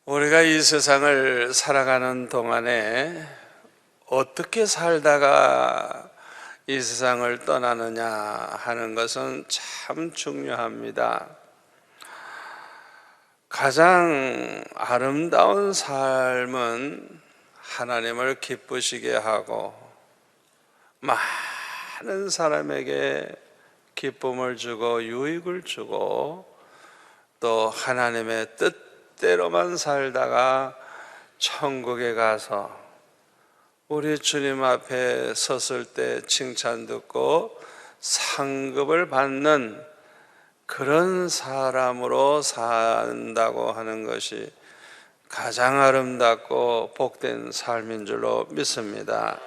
우리가 이 세상을 살아가는 동안에 어떻게 살다가 이 세상을 떠나느냐 하는 것은 참 중요합니다. 가장 아름다운 삶은 하나님을 기쁘시게 하고 많은 사람에게 기쁨을 주고 유익을 주고 또 하나님의 뜻대로만 살다가 천국에 가서 우리 주님 앞에 섰을 때 칭찬 듣고 상급을 받는 그런 사람으로 산다고 하는 것이 가장 아름답고 복된 삶인 줄로 믿습니다.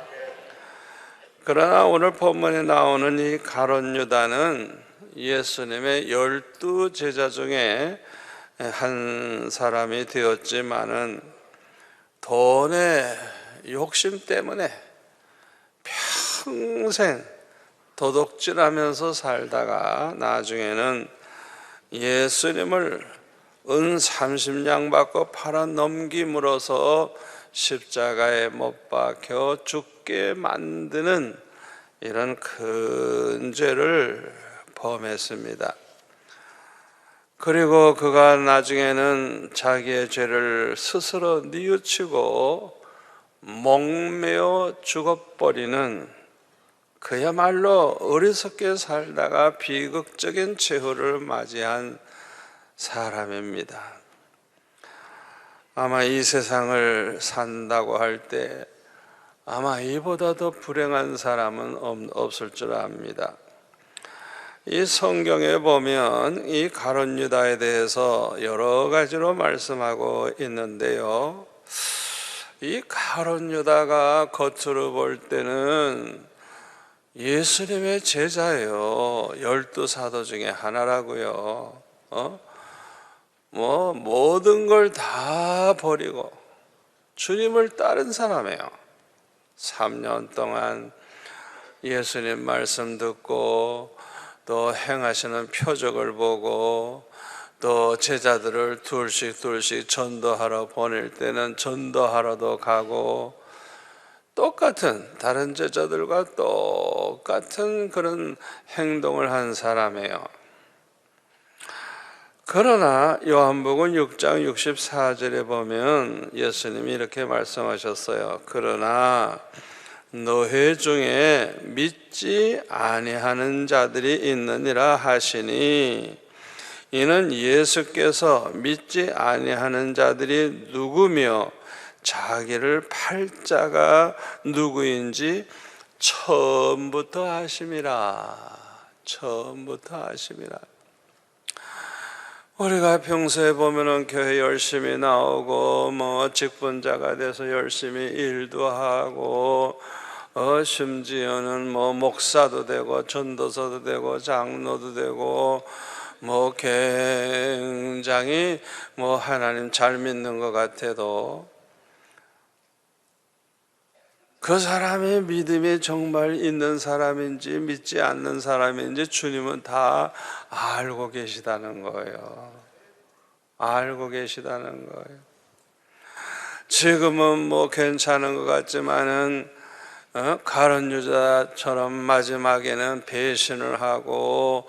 그러나 오늘 본문에 나오는 이 가룟 유다는 예수님의 12 제자 중에 한 사람이 되었지만은 돈의 욕심 때문에 평생 도둑질하면서 살다가 나중에는 예수님을 은 30냥 받고 팔아 넘김으로써 십자가에 못 박혀 죽게 만드는 이런 큰 죄를 범했습니다. 그리고 그가 나중에는 자기의 죄를 스스로 뉘우치고 목매어 죽어버리는 그야말로 어리석게 살다가 비극적인 최후를 맞이한 사람입니다. 아마 이 세상을 산다고 할 때 아마 이보다 더 불행한 사람은 없을 줄 압니다. 이 성경에 보면 이 가룟 유다에 대해서 여러 가지로 말씀하고 있는데요, 이 가룟 유다가 겉으로 볼 때는 예수님의 제자예요. 12 사도 중에 하나라고요. 모든 걸 다 버리고 주님을 따른 사람이에요. 3년 동안 예수님 말씀 듣고 또 행하시는 표적을 보고 또 제자들을 둘씩 전도하러 보낼 때는 전도하러도 가고 똑같은 다른 제자들과 똑같은 그런 행동을 한 사람이에요. 그러나 요한복음 6장 64절에 보면 예수님이 이렇게 말씀하셨어요. 그러나 너희 중에 믿지 아니하는 자들이 있느니라 하시니, 이는 예수께서 믿지 아니하는 자들이 누구며 자기를 팔 자가 누구인지 처음부터 아심이라. 처음부터 아심이라. 우리가 평소에 보면은 교회 열심히 나오고 직분자가 돼서 열심히 일도 하고 심지어는 목사도 되고 전도사도 되고 장로도 되고 굉장히 하나님 잘 믿는 것 같아도 그 사람의 믿음이 정말 있는 사람인지 믿지 않는 사람인지 주님은 다 알고 계시다는 거예요. 알고 계시다는 거예요. 지금은 괜찮은 것 같지만은 가룟 유다처럼 마지막에는 배신을 하고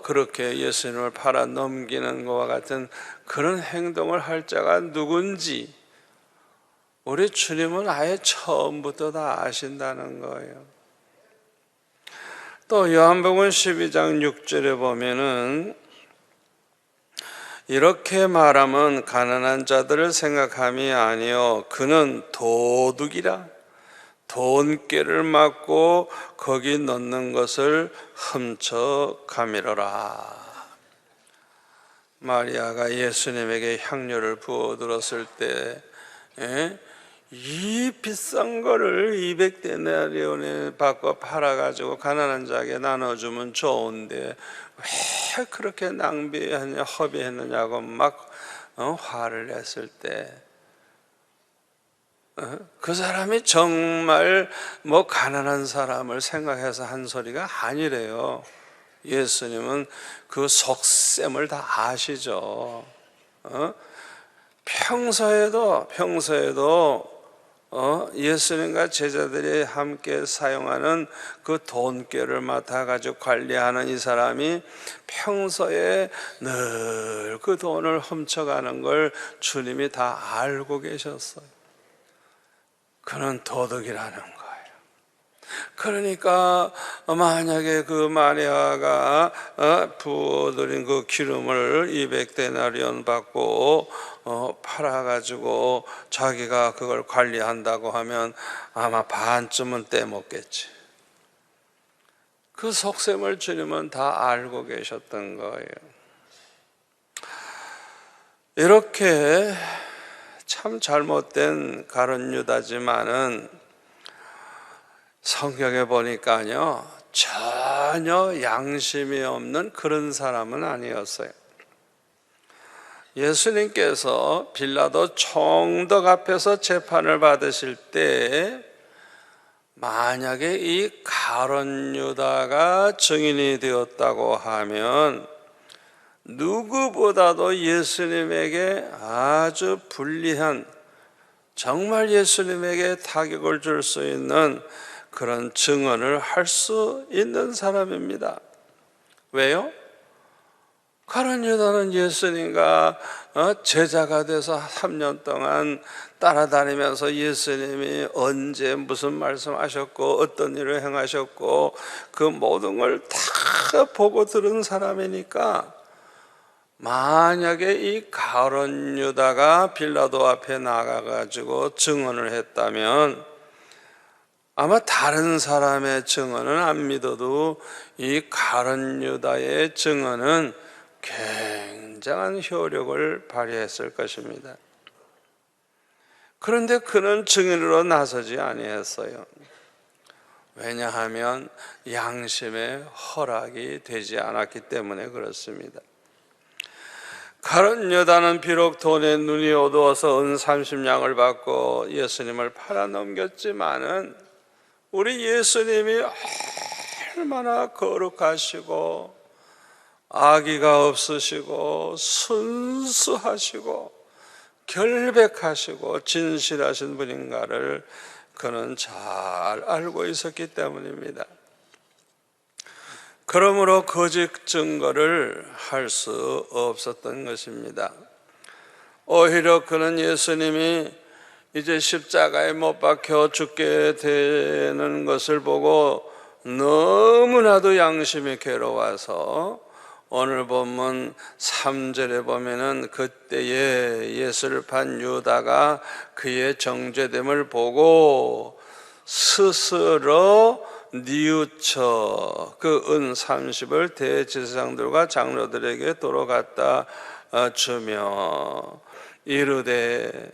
그렇게 예수님을 팔아 넘기는 것과 같은 그런 행동을 할 자가 누군지 우리 주님은 아예 처음부터 다 아신다는 거예요. 또 요한복음 12장 6절에 보면은 이렇게 말하면 가난한 자들을 생각함이 아니요 그는 도둑이라 돈꾀를 맞고 거기 넣는 것을 훔쳐가미러라. 마리아가 예수님에게 향료를 부어들었을 때 이 비싼 거를 200데나리온에 받고 팔아가지고 가난한 자에게 나눠주면 좋은데 왜 그렇게 낭비하냐 허비했느냐고 막 화를 냈을 때 그 사람이 정말 가난한 사람을 생각해서 한 소리가 아니래요. 예수님은 그 속셈을 다 아시죠. 평소에도 예수님과 제자들이 함께 사용하는 그 돈꾀를 맡아가지고 관리하는 이 사람이 평소에 늘 그 돈을 훔쳐가는 걸 주님이 다 알고 계셨어요. 그는 도둑이라는 거예요. 그러니까 만약에 그 마리아가 부어드린 그 기름을 200데나리온 받고 팔아가지고 자기가 그걸 관리한다고 하면 아마 반쯤은 떼먹겠지. 그 속셈을 주님은 다 알고 계셨던 거예요. 이렇게 참 잘못된 가룟 유다지만은 성경에 보니까요, 전혀 양심이 없는 그런 사람은 아니었어요. 예수님께서 빌라도 총독 앞에서 재판을 받으실 때 만약에 이 가룟 유다가 증인이 되었다고 하면 누구보다도 예수님에게 아주 불리한, 정말 예수님에게 타격을 줄 수 있는 그런 증언을 할 수 있는 사람입니다. 왜요? 가룟 유다는 예수님과 제자가 돼서 3년 동안 따라다니면서 예수님이 언제 무슨 말씀하셨고 어떤 일을 행하셨고 그 모든 걸 다 보고 들은 사람이니까, 만약에 이 가룟 유다가 빌라도 앞에 나가가지고 증언을 했다면 아마 다른 사람의 증언은 안 믿어도 이 가룟 유다의 증언은 굉장한 효력을 발휘했을 것입니다. 그런데 그는 증인으로 나서지 아니했어요. 왜냐하면 양심의 허락이 되지 않았기 때문에 그렇습니다. 가룟 유다는 비록 돈에 눈이 어두워서 은 30냥을 받고 예수님을 팔아넘겼지만은 우리 예수님이 얼마나 거룩하시고 악의가 없으시고 순수하시고 결백하시고 진실하신 분인가를 그는 잘 알고 있었기 때문입니다. 그러므로 거짓 증거를 할 수 없었던 것입니다. 오히려 그는 예수님이 이제 십자가에 못 박혀 죽게 되는 것을 보고 너무나도 양심이 괴로워서 오늘 본문 3절에 보면은 그때에 예수를 판 유다가 그의 정죄됨을 보고 스스로 뉘우쳐 그 은 30을 대제사장들과 장로들에게 도로 갖다 주며 이르되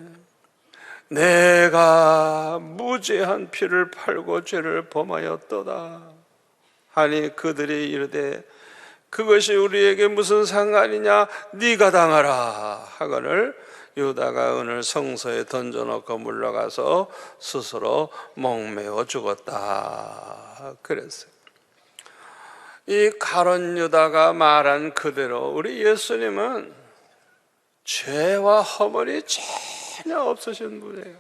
내가 무죄한 피를 팔고 죄를 범하였도다 하니 그들이 이르되 그것이 우리에게 무슨 상관이냐, 네가 당하라 하거늘 유다가 은을 성소에 던져놓고 물러가서 스스로 목매어 죽었다 그랬어요. 이 가룟 유다가 말한 그대로 우리 예수님은 죄와 허물이 전혀 없으신 분이에요.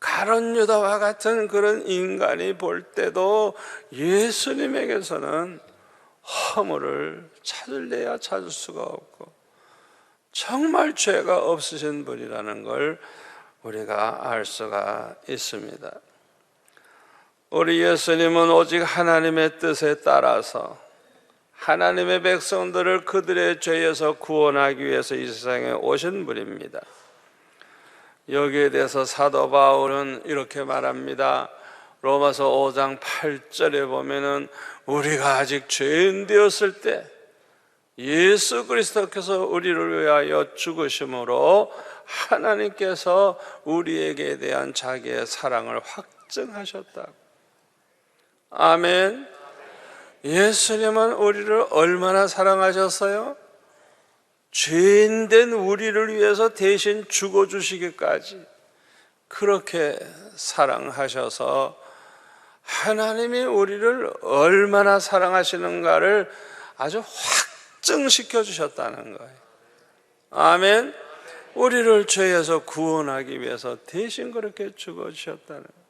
가룟 유다와 같은 그런 인간이 볼 때도 예수님에게서는 허물을 찾을래야 찾을 수가 없고 정말 죄가 없으신 분이라는 걸 우리가 알 수가 있습니다. 우리 예수님은 오직 하나님의 뜻에 따라서 하나님의 백성들을 그들의 죄에서 구원하기 위해서 이 세상에 오신 분입니다. 여기에 대해서 사도 바울은 이렇게 말합니다. 로마서 5장 8절에 보면은 우리가 아직 죄인 되었을 때 예수 그리스도께서 우리를 위하여 죽으심으로 하나님께서 우리에게 대한 자기의 사랑을 확증하셨다고. 아멘. 예수님은 우리를 얼마나 사랑하셨어요? 죄인된 우리를 위해서 대신 죽어주시기까지 그렇게 사랑하셔서 하나님이 우리를 얼마나 사랑하시는가를 아주 확증시켜 주셨다는 거예요. 아멘. 우리를 죄에서 구원하기 위해서 대신 그렇게 죽어주셨다는 거예요.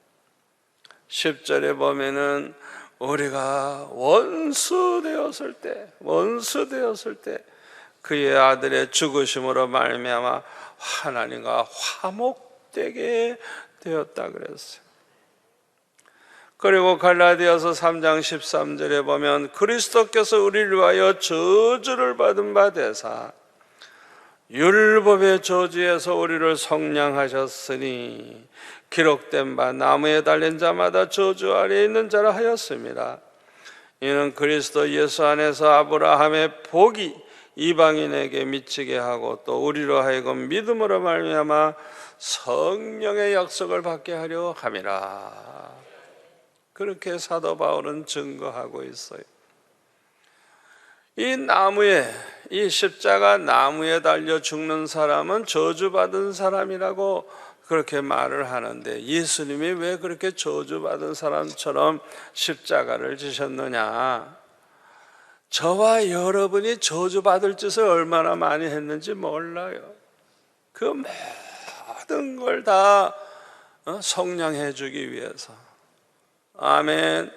10절에 보면은 우리가 원수 되었을 때 그의 아들의 죽으심으로 말미암아 하나님과 화목되게 되었다 그랬어요. 그리고 갈라디아서 3장 13절에 보면 그리스도께서 우리를 위하여 저주를 받은 바 되사 율법의 저주에서 우리를 속량하셨으니 기록된 바 나무에 달린 자마다 저주 아래에 있는 자라 하였습니다. 이는 그리스도 예수 안에서 아브라함의 복이 이방인에게 미치게 하고 또 우리로 하여금 믿음으로 말미암아 성령의 약속을 받게 하려 함이라. 그렇게 사도 바울은 증거하고 있어요. 이 십자가 나무에 달려 죽는 사람은 저주받은 사람이라고 그렇게 말을 하는데, 예수님이 왜 그렇게 저주받은 사람처럼 십자가를 지셨느냐? 저와 여러분이 저주받을 짓을 얼마나 많이 했는지 몰라요. 그 모든 걸 다 속량해 주기 위해서. 아멘.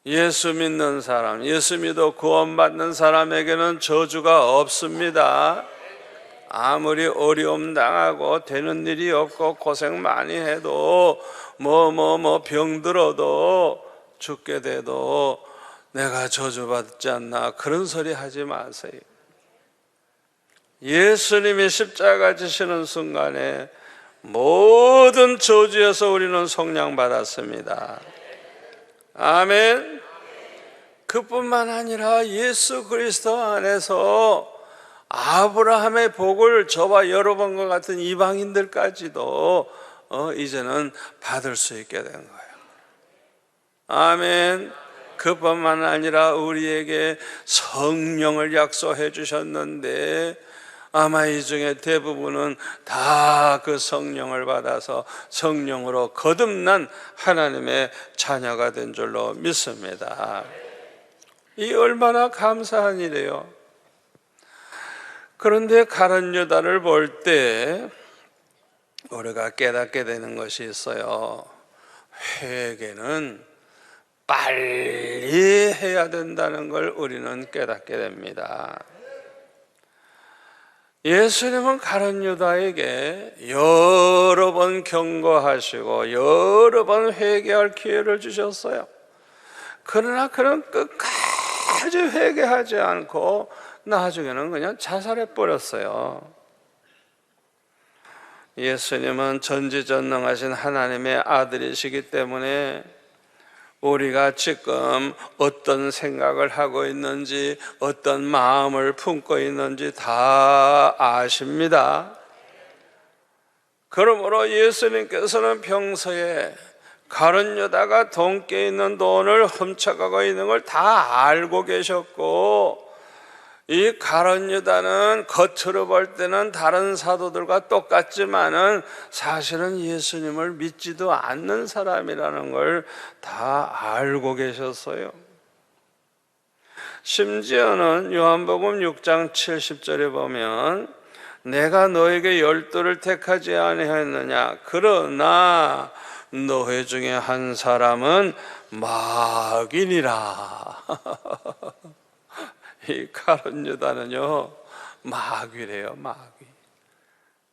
예수 믿는 사람, 예수 믿어 구원받는 사람에게는 저주가 없습니다. 아무리 어려움 당하고 되는 일이 없고 고생 많이 해도 병들어도 죽게 돼도 내가 저주받지 않나, 그런 소리 하지 마세요. 예수님이 십자가 지시는 순간에 모든 저주에서 우리는 속량받았습니다. 아멘. 그뿐만 아니라 예수 그리스도 안에서 아브라함의 복을 저와 여러분과 같은 이방인들까지도 이제는 받을 수 있게 된 거예요. 아멘. 그뿐만 아니라 우리에게 성령을 약속해 주셨는데 아마 이 중에 대부분은 다 그 성령을 받아서 성령으로 거듭난 하나님의 자녀가 된 줄로 믿습니다. 이 얼마나 감사한 일이에요. 그런데 가룟 유다를 볼 때 우리가 깨닫게 되는 것이 있어요. 회개는 빨리 해야 된다는 걸 우리는 깨닫게 됩니다. 예수님은 가룟 유다에게 여러 번 경고하시고 여러 번 회개할 기회를 주셨어요. 그러나 그는 끝까지 회개하지 않고 나중에는 그냥 자살해 버렸어요. 예수님은 전지전능하신 하나님의 아들이시기 때문에 우리가 지금 어떤 생각을 하고 있는지, 어떤 마음을 품고 있는지 다 아십니다. 그러므로 예수님께서는 평소에 가룟 유다가 돈께 있는 돈을 훔쳐가고 있는 걸 다 알고 계셨고, 이 가룟 유다는 겉으로 볼 때는 다른 사도들과 똑같지만은 사실은 예수님을 믿지도 않는 사람이라는 걸 다 알고 계셨어요. 심지어는 요한복음 6장 70절에 보면 내가 너에게 12를 택하지 아니하였느냐, 그러나 너희 중에 한 사람은 마귀니라. 이 가룟 유다는요 마귀래요, 마귀.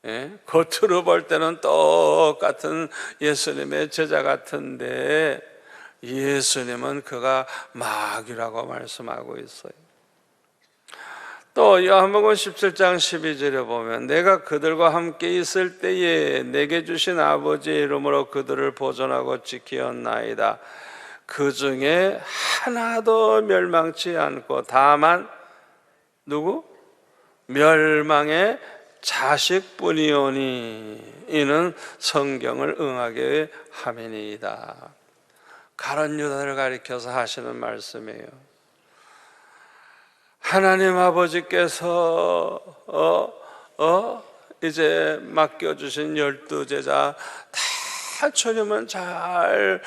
예? 겉으로 볼 때는 똑같은 예수님의 제자 같은데 예수님은 그가 마귀라고 말씀하고 있어요. 또 요한복음 17장 12절에 보면 내가 그들과 함께 있을 때에 내게 주신 아버지의 이름으로 그들을 보존하고 지키었나이다. 그 중에 하나도 멸망치 않고 다만 누구? 멸망의 자식뿐이오니 이는 성경을 응하게 함이니이다. 가룟 유다를 가리켜서 하시는 말씀이에요. 하나님 아버지께서 이제 맡겨주신 12제자 다 주님은 잘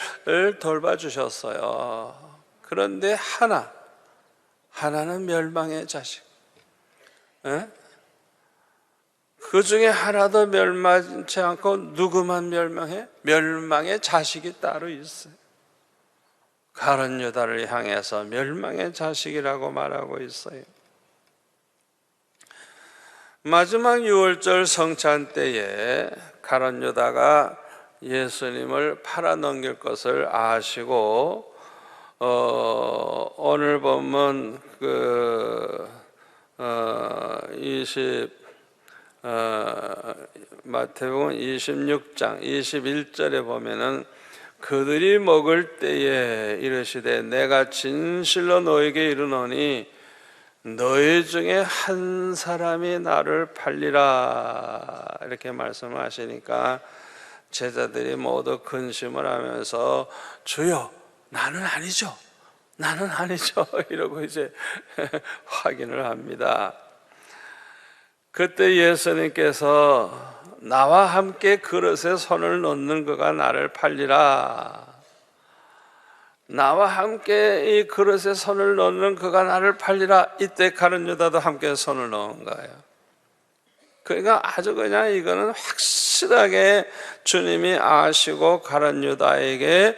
돌봐주셨어요. 그런데 하나는 멸망의 자식. 에? 그 중에 하나도 멸망치 않고 누구만 멸망해? 멸망의 자식이 따로 있어요. 가룟 유다를 향해서 멸망의 자식이라고 말하고 있어요. 마지막 유월절 성찬 때에 가룟 유다가 예수님을 팔아넘길 것을 아시고 오늘 보면 마태복음 26장 21절에 보면은 그들이 먹을 때에 이르시되 내가 진실로 너에게 이르노니 너희 중에 한 사람이 나를 팔리라 이렇게 말씀하시니까 제자들이 모두 근심을 하면서 주여 나는 아니죠 나는 아니죠 이러고 이제 확인을 합니다. 그때 예수님께서 나와 함께 그릇에 손을 넣는 그가 나를 팔리라, 나와 함께 이 그릇에 손을 넣는 그가 나를 팔리라. 이때 가룟 유다도 함께 손을 넣은 거예요. 그러니까 아주 그냥 이거는 확실하게 주님이 아시고 가룟 유다에게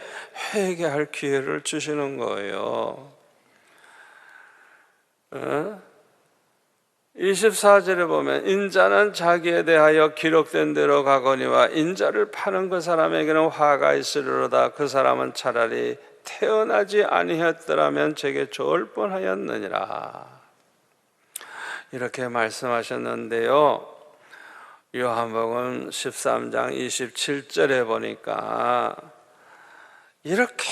회개할 기회를 주시는 거예요. 24절에 보면 인자는 자기에 대하여 기록된 대로 가거니와 인자를 파는 그 사람에게는 화가 있으리로다. 그 사람은 차라리 태어나지 아니했더라면 제게 좋을 뻔하였느니라. 이렇게 말씀하셨는데요, 요한복음 13장 27절에 보니까 이렇게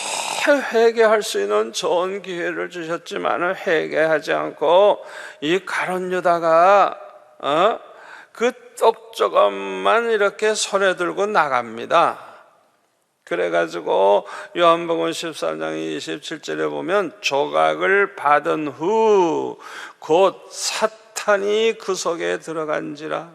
회개할 수 있는 좋은 기회를 주셨지만 회개하지 않고 이 가룟 유다가 그 떡 조금만 이렇게 손에 들고 나갑니다. 그래가지고 요한복음 13장 27절에 보면 조각을 받은 후 곧 사탄이 그 속에 들어간지라.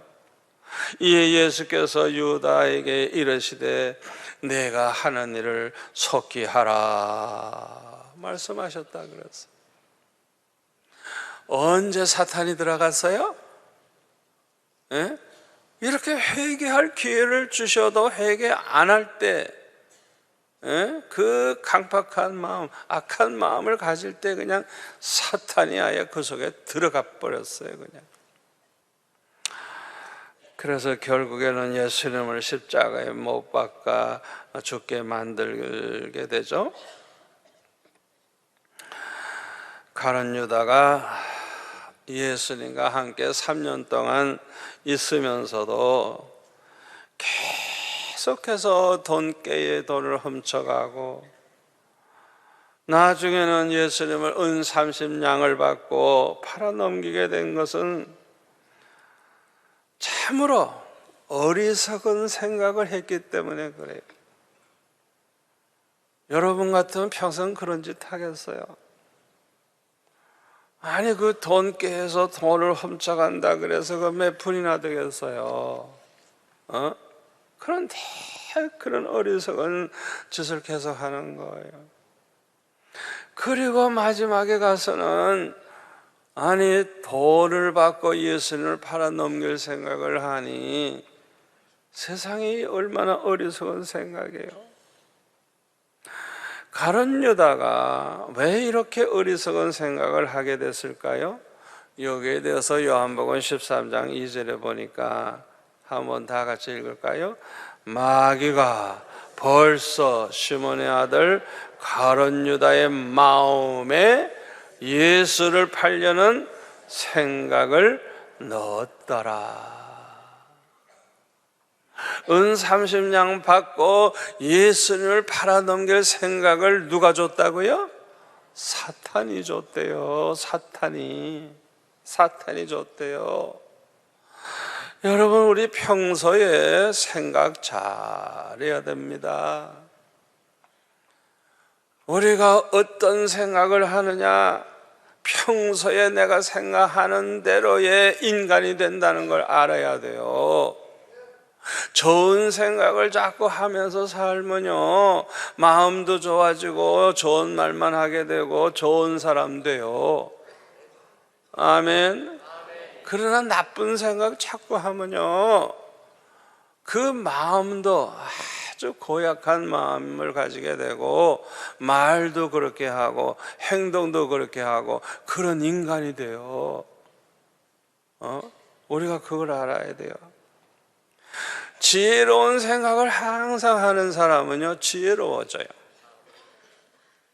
이에 예수께서 유다에게 이르시되 내가 하는 일을 속히 하라 말씀하셨다 그랬어요. 언제 사탄이 들어갔어요? 예? 이렇게 회개할 기회를 주셔도 회개 안 할 때, 그 강팍한 마음, 악한 마음을 가질 때 그냥 사탄이 아예 그 속에 들어가 버렸어요. 그냥. 그래서 결국에는 예수님을 십자가에 못 박아 죽게 만들게 되죠. 가룟 유다가 예수님과 함께 3년 동안 있으면서도 계속해서 돈깨에 돈을 훔쳐가고 나중에는 예수님을 은 30냥을 받고 팔아넘기게 된 것은 참으로 어리석은 생각을 했기 때문에 그래요. 여러분 같으면 평생 그런 짓 하겠어요? 아니 그 돈깨에서 돈을 훔쳐간다 그래서 그 몇 푼이나 되겠어요? 그런데 그런 어리석은 짓을 계속 하는 거예요. 그리고 마지막에 가서는 아니 돈을 받고 예수님을 팔아넘길 생각을 하니 세상이 얼마나 어리석은 생각이에요. 가룟 유다가 왜 이렇게 어리석은 생각을 하게 됐을까요? 여기에 대해서 요한복음 13장 2절에 보니까 한번 다 같이 읽을까요? 마귀가 벌써 시몬의 아들 가룟 유다의 마음에 예수를 팔려는 생각을 넣었더라. 은 30냥 받고 예수님을 팔아넘길 생각을 누가 줬다고요? 사탄이 줬대요. 사탄이 줬대요. 여러분 우리 평소에 생각 잘해야 됩니다. 우리가 어떤 생각을 하느냐, 평소에 내가 생각하는 대로의 인간이 된다는 걸 알아야 돼요. 좋은 생각을 자꾸 하면서 살면요 마음도 좋아지고 좋은 말만 하게 되고 좋은 사람 돼요. 아멘. 그러나 나쁜 생각 자꾸 하면요, 그 마음도 아주 고약한 마음을 가지게 되고, 말도 그렇게 하고 행동도 그렇게 하고 그런 인간이 돼요. 우리가 그걸 알아야 돼요. 지혜로운 생각을 항상 하는 사람은요, 지혜로워져요.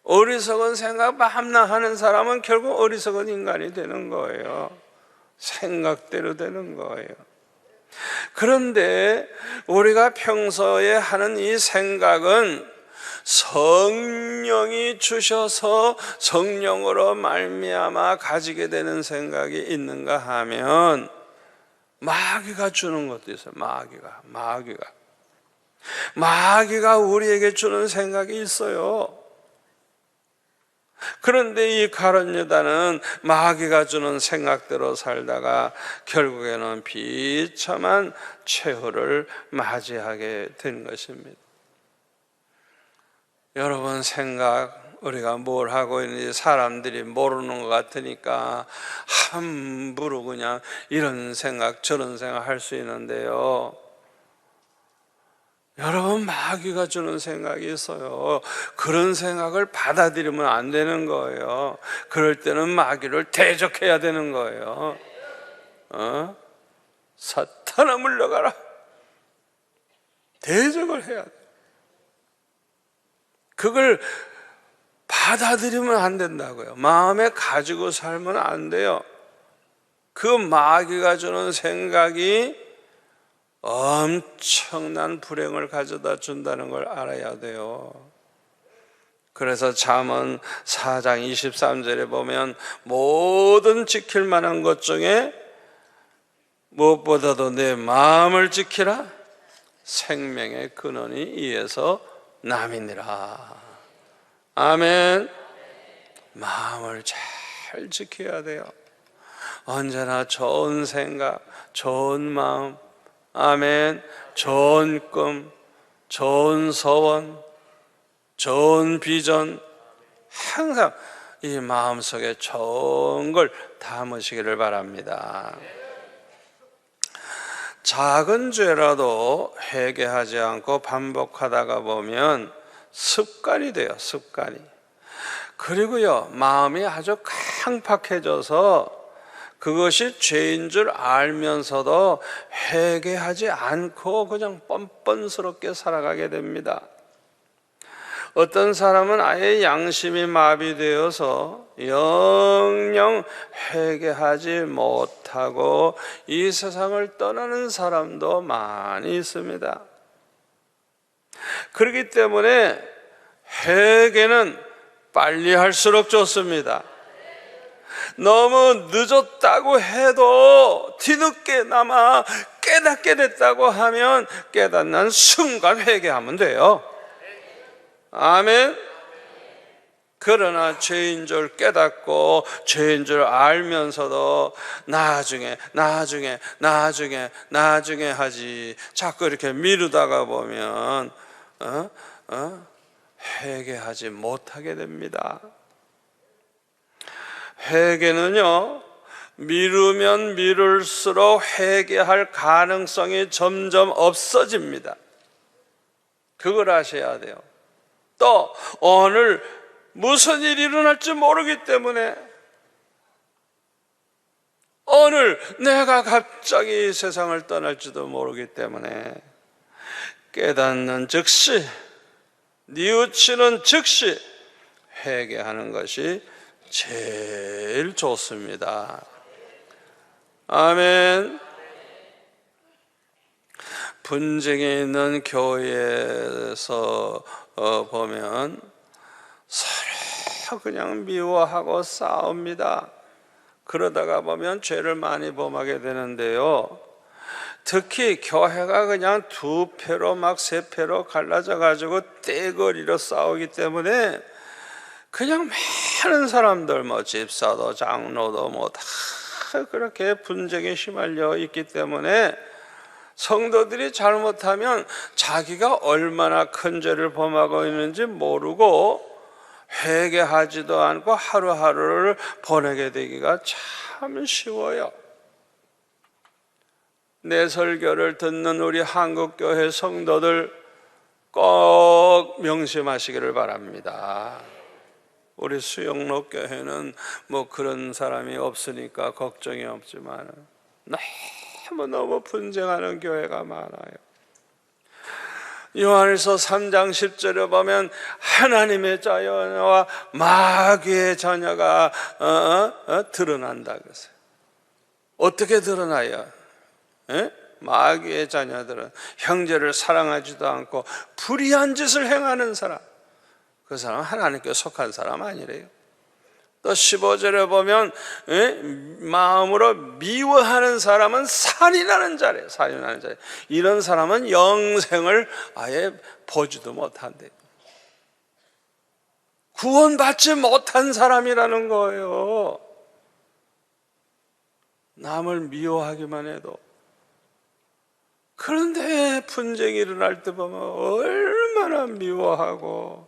어리석은 생각 마음나 하는 사람은 결국 어리석은 인간이 되는 거예요. 생각대로 되는 거예요. 그런데 우리가 평소에 하는 이 생각은 성령이 주셔서 성령으로 말미암아 가지게 되는 생각이 있는가 하면 마귀가 주는 것도 있어요. 마귀가 우리에게 주는 생각이 있어요. 그런데 이 가룟 유다는 마귀가 주는 생각대로 살다가 결국에는 비참한 최후를 맞이하게 된 것입니다. 여러분, 생각, 우리가 뭘 하고 있는지 사람들이 모르는 것 같으니까 함부로 그냥 이런 생각 저런 생각 할 수 있는데요, 여러분, 마귀가 주는 생각이 있어요. 그런 생각을 받아들이면 안 되는 거예요. 그럴 때는 마귀를 대적해야 되는 거예요. 사탄아 물러가라. 대적을 해야 돼. 그걸 받아들이면 안 된다고요. 마음에 가지고 살면 안 돼요. 그 마귀가 주는 생각이 엄청난 불행을 가져다 준다는 걸 알아야 돼요. 그래서 잠언 4장 23절에 보면 모든 지킬 만한 것 중에 무엇보다도 내 마음을 지키라. 생명의 근원이 이에서 남이니라. 아멘. 마음을 잘 지켜야 돼요. 언제나 좋은 생각, 좋은 마음, 아멘, 좋은 꿈, 좋은 소원, 좋은 비전, 항상 이 마음속에 좋은 걸 담으시기를 바랍니다. 작은 죄라도 회개하지 않고 반복하다가 보면 습관이 돼요. 습관이. 그리고요, 마음이 아주 강팍해져서 그것이 죄인 줄 알면서도 회개하지 않고 그냥 뻔뻔스럽게 살아가게 됩니다. 어떤 사람은 아예 양심이 마비되어서 영영 회개하지 못하고 이 세상을 떠나는 사람도 많이 있습니다. 그렇기 때문에 회개는 빨리 할수록 좋습니다. 너무 늦었다고 해도 뒤늦게나마 깨닫게 됐다고 하면 깨닫는 순간 회개하면 돼요. 아멘. 그러나 죄인 줄 깨닫고 죄인 줄 알면서도 나중에 하지 자꾸 이렇게 미루다가 보면 회개하지 못하게 됩니다. 회개는요, 미루면 미룰수록 회개할 가능성이 점점 없어집니다. 그걸 아셔야 돼요. 또 오늘 무슨 일이 일어날지 모르기 때문에, 오늘 내가 갑자기 세상을 떠날지도 모르기 때문에 깨닫는 즉시, 뉘우치는 즉시 회개하는 것이 제일 좋습니다. 아멘. 분쟁이 있는 교회에서 보면 서로 그냥 미워하고 싸웁니다. 그러다가 보면 죄를 많이 범하게 되는데요, 특히 교회가 그냥 두 패로 막 세 패로 갈라져 가지고 떼거리로 싸우기 때문에 그냥 많은 사람들, 집사도 장로도 다 그렇게 분쟁에 휘말려 있기 때문에 성도들이 잘못하면 자기가 얼마나 큰 죄를 범하고 있는지 모르고 회개하지도 않고 하루하루를 보내게 되기가 참 쉬워요. 내 설교를 듣는 우리 한국교회 성도들 꼭 명심하시기를 바랍니다. 우리 수영로 교회는 뭐 그런 사람이 없으니까 걱정이 없지만 너무 분쟁하는 교회가 많아요. 요한일서 3장 10절에 보면 하나님의 자녀와 마귀의 자녀가 드러난다 그랬어요. 어떻게 드러나요? 마귀의 자녀들은 형제를 사랑하지도 않고 불의한 짓을 행하는 사람, 그 사람은 하나님께 속한 사람 아니래요. 또 15절에 보면 마음으로 미워하는 사람은 살인하는 자래요. 살인하는 자. 이런 사람은 영생을 아예 보지도 못한대요. 구원받지 못한 사람이라는 거예요. 남을 미워하기만 해도. 그런데 분쟁이 일어날 때 보면 얼마나 미워하고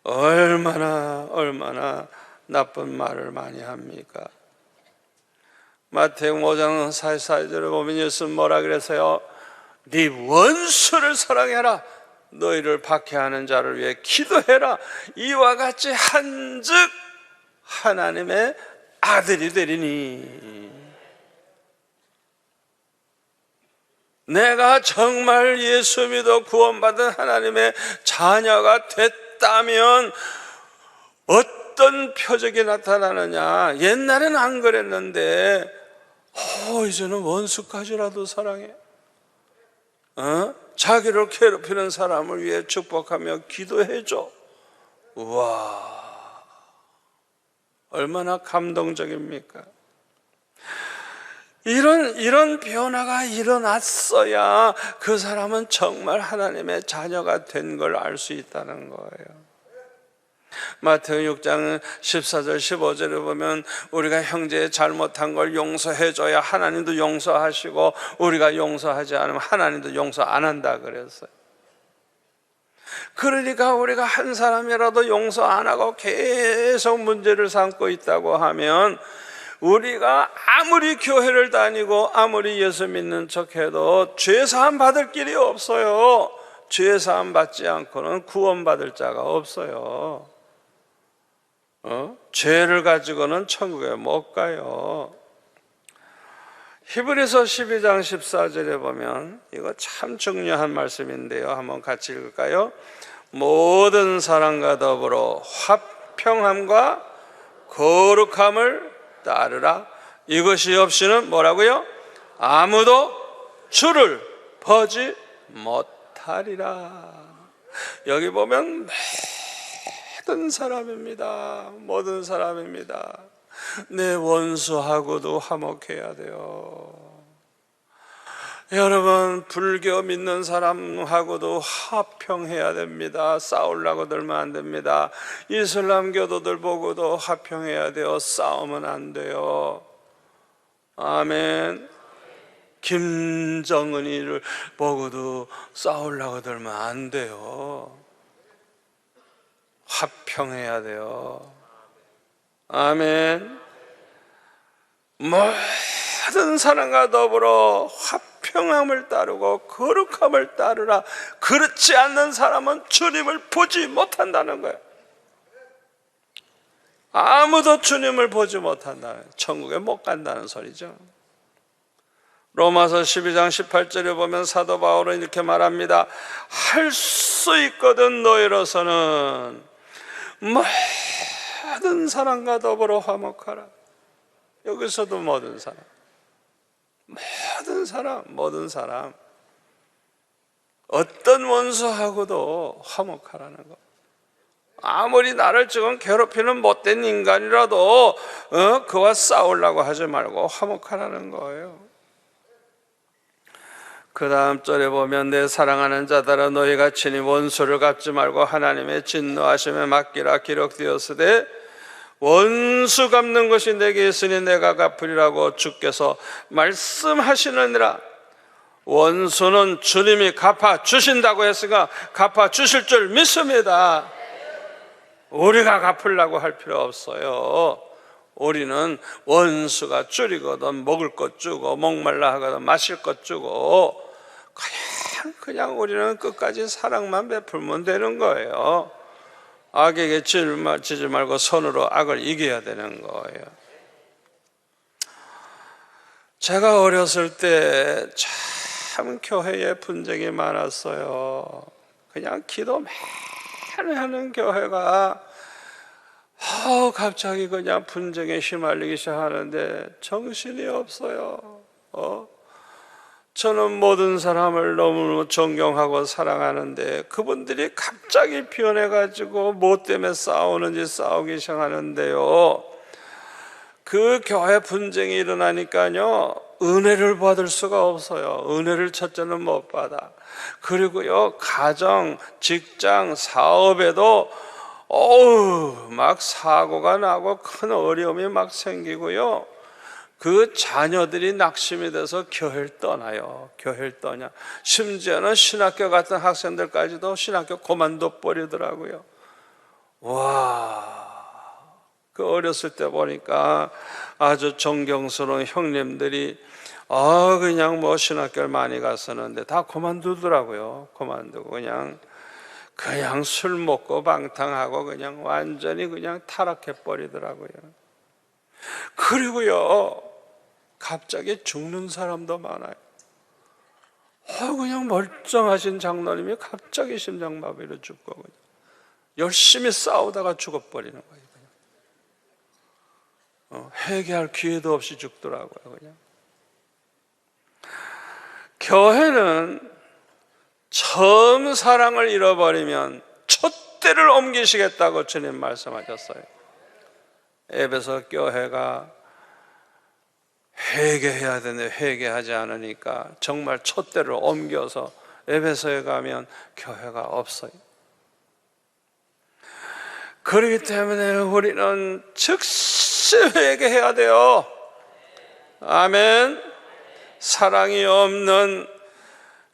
얼마나 나쁜 말을 많이 합니까? 마태복음 5장 44절에 보면 예수는 뭐라 그랬어요? 네 원수를 사랑해라, 너희를 박해하는 자를 위해 기도해라, 이와 같이 한즉 하나님의 아들이 되리니. 내가 정말 예수 믿어 구원받은 하나님의 자녀가 됐다면 어떤 표적이 나타나느냐? 옛날엔 안 그랬는데 이제는 원수까지라도 사랑해. 자기를 괴롭히는 사람을 위해 축복하며 기도해줘. 우와, 얼마나 감동적입니까? 이런 변화가 일어났어야 그 사람은 정말 하나님의 자녀가 된 걸 알 수 있다는 거예요. 마태복음 6장 14절 15절에 보면 우리가 형제의 잘못한 걸 용서해줘야 하나님도 용서하시고, 우리가 용서하지 않으면 하나님도 용서 안 한다 그랬어요. 그러니까 우리가 한 사람이라도 용서 안 하고 계속 문제를 삼고 있다고 하면 우리가 아무리 교회를 다니고 아무리 예수 믿는 척해도 죄사함 받을 길이 없어요. 죄사함 받지 않고는 구원받을 자가 없어요. 죄를 가지고는 천국에 못 가요. 히브리서 12장 14절에 보면 이거 참 중요한 말씀인데요, 한번 같이 읽을까요? 모든 사랑과 더불어 화평함과 거룩함을 따르라. 이것이 없이는 뭐라고요? 아무도 주를 보지 못하리라. 여기 보면 모든 사람입니다. 모든 사람입니다. 내 원수하고도 화목해야 돼요. 여러분, 불교 믿는 사람하고도 화평해야 됩니다. 싸우려고 들면 안 됩니다. 이슬람 교도들 보고도 화평해야 돼요. 싸우면 안 돼요. 아멘. 김정은이를 보고도 싸우려고 들면 안 돼요. 화평해야 돼요. 아멘. 모든 사람과 더불어 화평함을 따르고 거룩함을 따르라. 그렇지 않는 사람은 주님을 보지 못한다는 거예요. 아무도 주님을 보지 못한다는, 천국에 못 간다는 소리죠. 로마서 12장 18절에 보면 사도 바울은 이렇게 말합니다. 할 수 있거든 너희로서는 모든 사람과 더불어 화목하라. 여기서도 모든 사람 어떤 원수하고도 화목하라는 거. 아무리 나를 지금 괴롭히는 못된 인간이라도 그와 싸우려고 하지 말고 화목하라는 거예요. 그 다음 절에 보면 내 사랑하는 자들아 너희가 친히 원수를 갚지 말고 하나님의 진노하심에 맡기라. 기록되었으되 원수 갚는 것이 내게 있으니 내가 갚으리라고 주께서 말씀하시느니라. 원수는 주님이 갚아주신다고 했으니까 갚아주실 줄 믿습니다. 우리가 갚으려고 할 필요 없어요. 우리는 원수가 줄이거든 먹을 것 주고 목말라 하거든 마실 것 주고 그냥 우리는 끝까지 사랑만 베풀면 되는 거예요. 악에게 지지 말고 손으로 악을 이겨야 되는 거예요. 제가 어렸을 때 참 교회에 분쟁이 많았어요. 그냥 기도 매일 하는 교회가 갑자기 그냥 분쟁에 휘말리기 시작하는데 정신이 없어요. 저는 모든 사람을 너무 존경하고 사랑하는데 그분들이 갑자기 변해가지고 뭐 때문에 싸우는지 싸우기 시작하는데요. 그 교회 분쟁이 일어나니까요, 은혜를 받을 수가 없어요. 은혜를 첫째는 못 받아. 그리고요, 가정, 직장, 사업에도 막 사고가 나고 큰 어려움이 막 생기고요. 그 자녀들이 낙심이 돼서 교회를 떠나요. 교회를 떠냐. 심지어는 신학교 같은 학생들까지도 신학교 그만둬 버리더라고요. 와, 그 어렸을 때 보니까 아주 존경스러운 형님들이 그냥 뭐 신학교를 많이 갔었는데 다 그만두더라고요. 그만두고 그냥 술 먹고 방탕하고 그냥 완전히 그냥 타락해 버리더라고요. 그리고요, 갑자기 죽는 사람도 많아요. 그냥 멀쩡하신 장로님이 갑자기 심장마비로 죽고 그냥 열심히 싸우다가 죽어버리는 거예요. 그냥. 회개할 기회도 없이 죽더라고요. 그냥. 교회는 처음 사랑을 잃어버리면 촛대를 옮기시겠다고 주님 말씀하셨어요. 에베소 교회가 회개해야 되는데 회개하지 않으니까 정말 촛대를 옮겨서 에베소에 가면 교회가 없어요. 그렇기 때문에 우리는 즉시 회개해야 돼요. 아멘. 사랑이 없는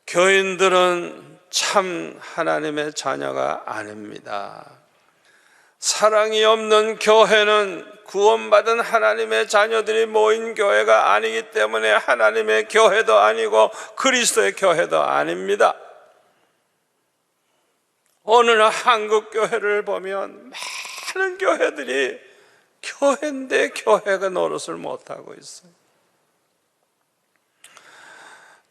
교인들은 참 하나님의 자녀가 아닙니다. 사랑이 없는 교회는 구원받은 하나님의 자녀들이 모인 교회가 아니기 때문에 하나님의 교회도 아니고 그리스도의 교회도 아닙니다. 오늘 한국 교회를 보면 많은 교회들이 교회인데 교회가 노릇을 못하고 있어요.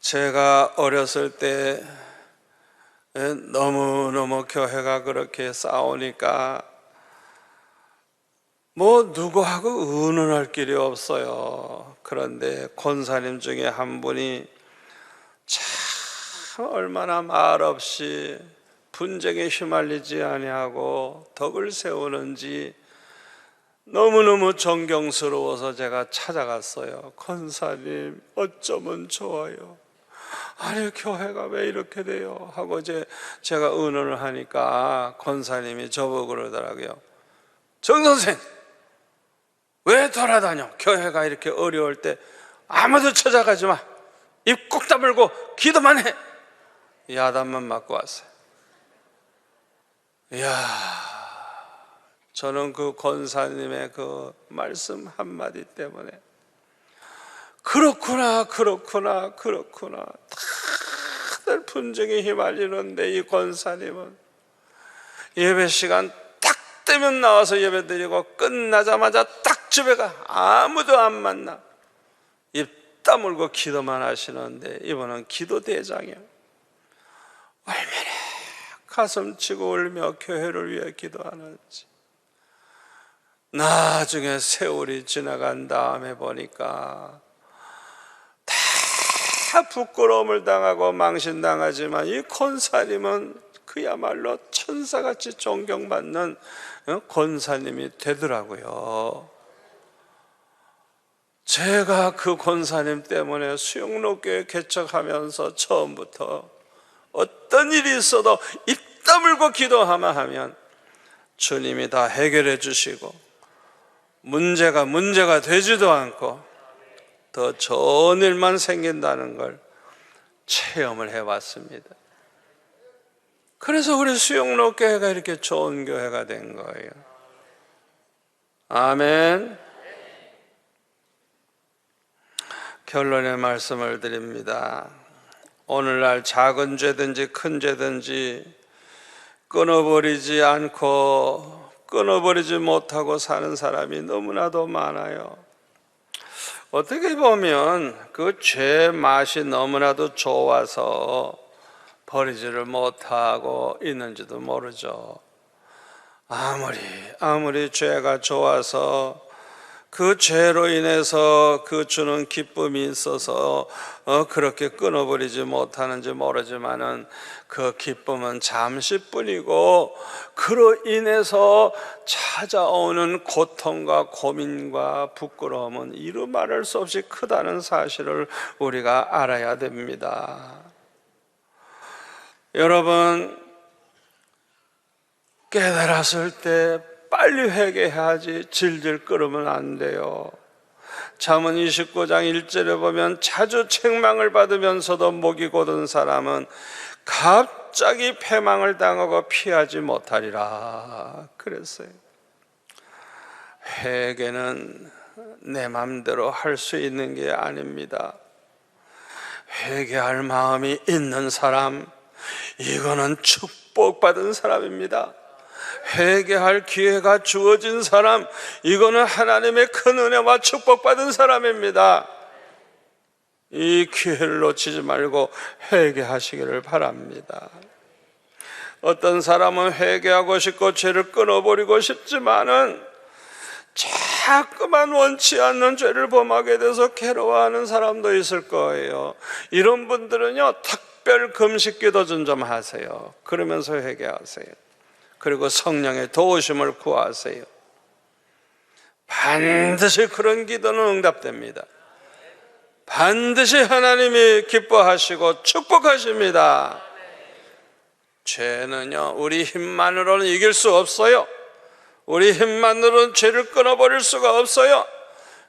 제가 어렸을 때 너무너무 교회가 그렇게 싸우니까 뭐 누구하고 의논할 길이 없어요. 그런데 권사님 중에 한 분이 참 얼마나 말없이 분쟁에 휘말리지 아니하고 덕을 세우는지 너무너무 존경스러워서 제가 찾아갔어요. 권사님 어쩌면 좋아요. 아니 교회가 왜 이렇게 돼요? 하고 제가 의논을 하니까 권사님이 저보고 그러더라고요. 정 선생 왜 돌아다녀? 교회가 이렇게 어려울 때 아무도 찾아가지 마. 입 꼭 다물고 기도만 해. 야단만 맞고 왔어요. 이야, 저는 그 권사님의 그 말씀 한마디 때문에 그렇구나 다들 분쟁에 휘말리는데 이 권사님은 예배 시간 딱 되면 나와서 예배 드리고 끝나자마자 딱 집에 가. 아무도 안 만나. 입 다물고 기도만 하시는데 이분은 기도 대장이에요. 얼마나 가슴치고 울며 교회를 위해 기도하는지. 나중에 세월이 지나간 다음에 보니까 다 부끄러움을 당하고 망신당하지만 이 권사님은 그야말로 천사같이 존경받는 권사님이 되더라고요. 제가 그 권사님 때문에 수영로교회 개척하면서 처음부터 어떤 일이 있어도 입 다물고 기도하면 하면 주님이 다 해결해 주시고 문제가 되지도 않고 더 좋은 일만 생긴다는 걸 체험을 해봤습니다. 그래서 우리 수영로 교회가 이렇게 좋은 교회가 된 거예요. 아멘. 결론의 말씀을 드립니다. 오늘날 작은 죄든지 큰 죄든지 끊어버리지 않고 끊어버리지 못하고 사는 사람이 너무나도 많아요. 어떻게 보면 그 죄 맛이 너무나도 좋아서 버리지를 못하고 있는지도 모르죠. 아무리 죄가 좋아서 그 죄로 인해서 그 주는 기쁨이 있어서 그렇게 끊어버리지 못하는지 모르지만은 그 기쁨은 잠시뿐이고 그로 인해서 찾아오는 고통과 고민과 부끄러움은 이루 말할 수 없이 크다는 사실을 우리가 알아야 됩니다. 여러분, 깨달았을 때 빨리 회개해야지 질질 끌으면 안 돼요. 잠언 29장 1절에 보면 자주 책망을 받으면서도 목이 곧은 사람은 갑자기 패망을 당하고 피하지 못하리라 그랬어요. 회개는 내 맘대로 할 수 있는 게 아닙니다. 회개할 마음이 있는 사람, 이거는 축복받은 사람입니다. 회개할 기회가 주어진 사람, 이거는 하나님의 큰 은혜와 축복받은 사람입니다. 이 기회를 놓치지 말고 회개하시기를 바랍니다. 어떤 사람은 회개하고 싶고 죄를 끊어버리고 싶지만은 자꾸만 원치 않는 죄를 범하게 돼서 괴로워하는 사람도 있을 거예요. 이런 분들은요, 특별 금식기도 좀 하세요. 그러면서 회개하세요. 그리고 성령의 도우심을 구하세요. 반드시 그런 기도는 응답됩니다. 반드시 하나님이 기뻐하시고 축복하십니다. 죄는요, 우리 힘만으로는 이길 수 없어요. 우리 힘만으로는 죄를 끊어버릴 수가 없어요.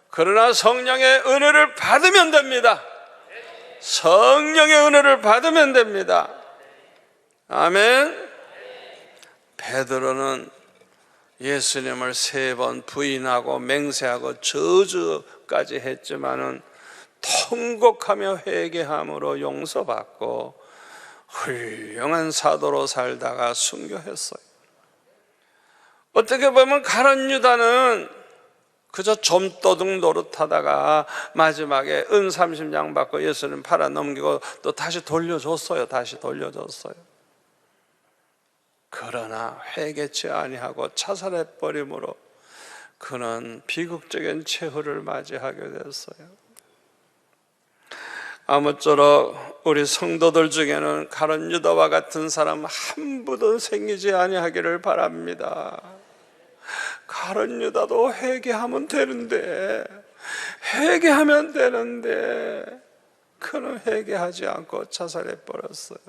그러나 성령의 은혜를 받으면 됩니다. 성령의 은혜를 받으면 됩니다. 아멘. 베드로는 예수님을 3번 부인하고 맹세하고 저주까지 했지만은 통곡하며 회개함으로 용서받고 훌륭한 사도로 살다가 순교했어요. 어떻게 보면 가룟 유다는 그저 좀도둑 노릇하다가 마지막에 은 30냥 받고 예수님 팔아 넘기고 또 다시 돌려줬어요. 그러나 회개치 아니하고 자살해버림으로 그는 비극적인 최후를 맞이하게 됐어요. 아무쪼록 우리 성도들 중에는 가룟 유다와 같은 사람 한 분도 생기지 아니하기를 바랍니다. 가룟 유다도 회개하면 되는데 그는 회개하지 않고 자살해버렸어요.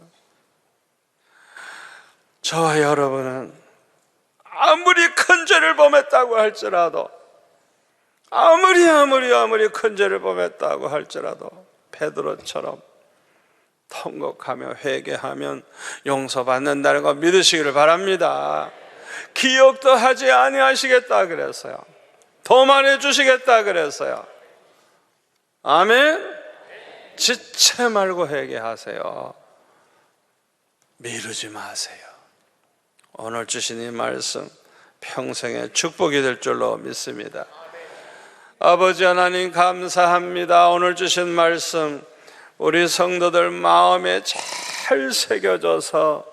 저와 여러분은 아무리 큰 죄를 범했다고 할지라도, 아무리 큰 죄를 범했다고 할지라도 베드로처럼 통곡하며 회개하면 용서받는다는 거 믿으시기를 바랍니다. 기억도 하지 아니하시겠다 그랬어요. 더 많이 주시겠다 그랬어요. 아멘. 지체 말고 회개하세요. 미루지 마세요. 오늘 주신 이 말씀 평생의 축복이 될 줄로 믿습니다. 아버지 하나님 감사합니다. 오늘 주신 말씀 우리 성도들 마음에 잘 새겨져서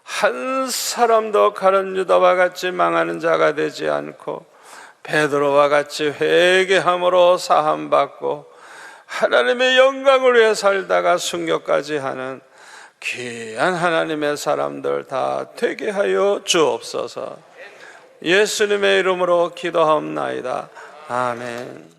한 사람도 가룟 유다와 같이 망하는 자가 되지 않고 베드로와 같이 회개함으로 사함받고 하나님의 영광을 위해 살다가 순교까지 하는 귀한 하나님의 사람들 다 되게 하여 주옵소서. 예수님의 이름으로 기도하옵나이다. 아멘.